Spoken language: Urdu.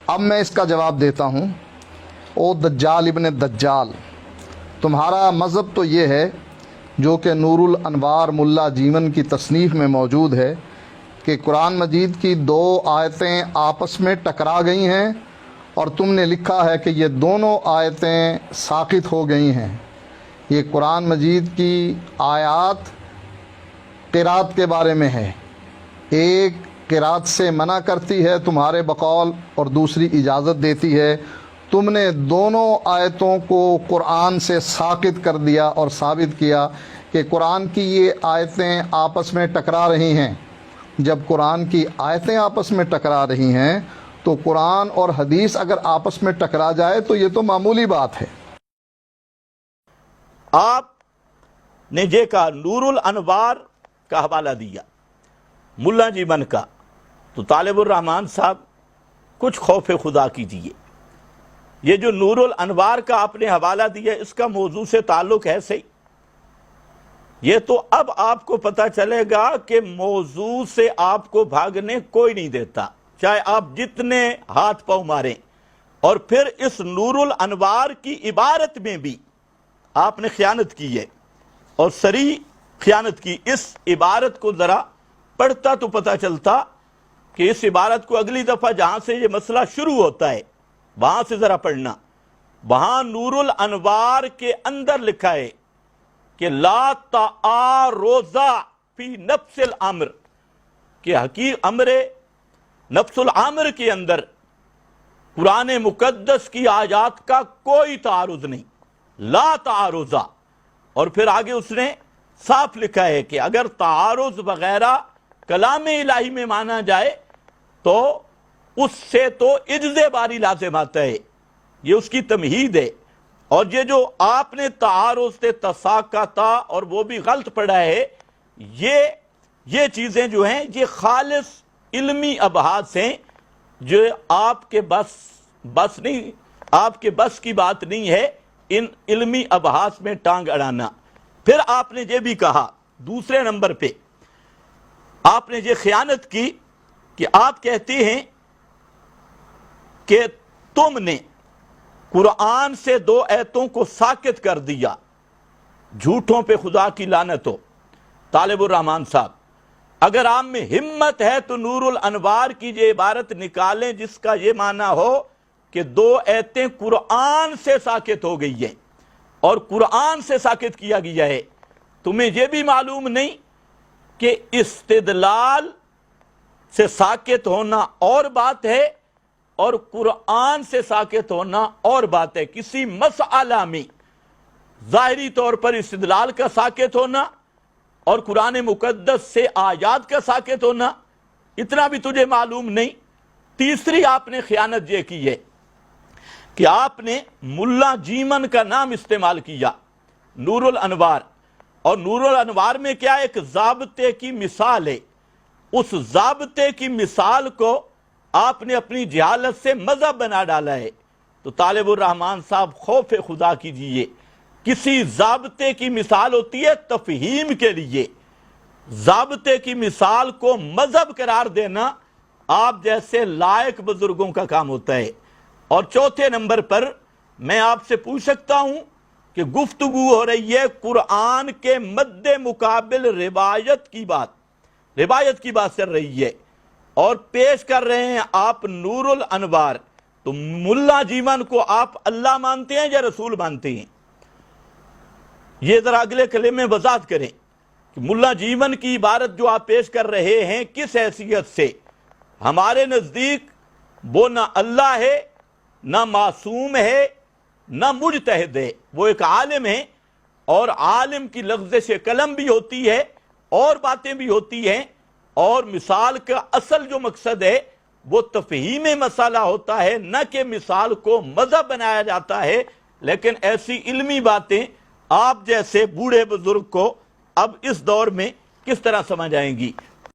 اب میں اس کا جواب دیتا ہوں۔ او دجال ابن دجال، تمہارا مذہب تو یہ ہے جو کہ نور الانوار ملا جیون کی تصنیف میں موجود ہے کہ قرآن مجید کی دو آیتیں آپس میں ٹکرا گئی ہیں اور تم نے لکھا ہے کہ یہ دونوں آیتیں ساقط ہو گئی ہیں۔ یہ قرآن مجید کی آیات قرات کے بارے میں ہے، ایک قرات سے منع کرتی ہے تمہارے بقول اور دوسری اجازت دیتی ہے۔ تم نے دونوں آیتوں کو قرآن سے ساقط کر دیا اور ثابت کیا کہ قرآن کی یہ آیتیں آپس میں ٹکرا رہی ہیں۔ جب قرآن کی آیتیں آپس میں ٹکرا رہی ہیں تو قرآن اور حدیث اگر آپس میں ٹکرا جائے تو یہ تو معمولی بات ہے۔ آپ نے یہ کہا نور الانوار کا حوالہ دیا ملا جیون کا، تو طالب الرحمان صاحب کچھ خوف خدا کیجیے۔ یہ جو نور الانوار کا آپ نے حوالہ دیا اس کا موضوع سے تعلق ہے صحیح، یہ تو اب آپ کو پتہ چلے گا کہ موضوع سے آپ کو بھاگنے کوئی نہیں دیتا، چاہے آپ جتنے ہاتھ پاؤں ماریں۔ اور پھر اس نور الانوار کی عبارت میں بھی آپ نے خیانت کی ہے اور صریح خیانت کی۔ اس عبارت کو ذرا پڑھتا تو پتہ چلتا کہ اس عبارت کو اگلی دفعہ جہاں سے یہ مسئلہ شروع ہوتا ہے وہاں سے ذرا پڑھنا۔ وہاں نور الانوار کے اندر لکھا ہے کہ لا تعارض فی نفس الامر، کہ حقیقت امر نفس الامر کے اندر قرآن مقدس کی آیات کا کوئی تعارض نہیں، لا تعارض۔ اور پھر آگے اس نے صاف لکھا ہے کہ اگر تعارض وغیرہ کلام الہی میں مانا جائے تو اس سے تو عجز باری لازم آتا ہے، یہ اس کی تمہید ہے۔ اور یہ جو آپ نے تعارض سے تساقطا اور وہ بھی غلط پڑھا ہے، یہ چیزیں جو ہیں یہ خالص علمی ابحاث ہیں جو آپ کے بس نہیں، آپ کے بس کی بات نہیں ہے ان علمی ابحاث میں ٹانگ اڑانا۔ پھر آپ نے یہ بھی کہا دوسرے نمبر پہ آپ نے یہ خیانت کی کہ آپ کہتے ہیں کہ تم نے قرآن سے دو آیتوں کو ساقط کر دیا، جھوٹوں پہ خدا کی لعنت ہو۔ طالب الرحمان صاحب، اگر آپ میں ہمت ہے تو نور الانوار کی یہ عبارت نکالیں جس کا یہ معنی ہو کہ دو آیتیں قرآن سے ساقط ہو گئی ہیں اور قرآن سے ساقط کیا گیا ہے۔ تمہیں یہ بھی معلوم نہیں کہ استدلال سے ساقط ہونا اور بات ہے اور قرآن سے ساقط ہونا اور بات ہے۔ کسی مسئلہ میں ظاہری طور پر استدلال کا ساقط ہونا اور قرآن مقدس سے آیات کا ساقط ہونا، اتنا بھی تجھے معلوم نہیں۔ تیسری آپ نے خیانت یہ کی ہے کہ آپ نے ملا جیمن کا نام استعمال کیا نور الانوار، اور نور الانوار میں کیا ایک ضابطے کی مثال ہے، اس ضابطے کی مثال کو آپ نے اپنی جہالت سے مذہب بنا ڈالا ہے۔ تو طالب الرحمان صاحب خوف خدا کیجیے، کسی ضابطے کی مثال ہوتی ہے تفہیم کے لیے، ضابطے کی مثال کو مذہب قرار دینا آپ جیسے لائق بزرگوں کا کام ہوتا ہے۔ اور چوتھے نمبر پر میں آپ سے پوچھ سکتا ہوں کہ گفتگو ہو رہی ہے قرآن کے مد مقابل روایت کی بات چل رہی ہے اور پیش کر رہے ہیں آپ نور الانوار، تو ملا جیون کو آپ اللہ مانتے ہیں یا رسول مانتے ہیں؟ یہ ذرا اگلے کلمے میں وضاحت کریں کہ ملا جیون کی عبارت جو آپ پیش کر رہے ہیں کس حیثیت سے؟ ہمارے نزدیک وہ نہ اللہ ہے، نہ معصوم ہے، نہ مجتہد ہے، وہ ایک عالم ہے، اور عالم کی لغزش قلم بھی ہوتی ہے اور باتیں بھی ہوتی ہیں، اور مثال کا اصل جو مقصد ہے وہ تفہیم مسئلہ ہوتا ہے، نہ کہ مثال کو مذہب بنایا جاتا ہے۔ لیکن ایسی علمی باتیں آپ جیسے بوڑھے بزرگ کو اب اس دور میں کس طرح سمجھ آئیں گی؟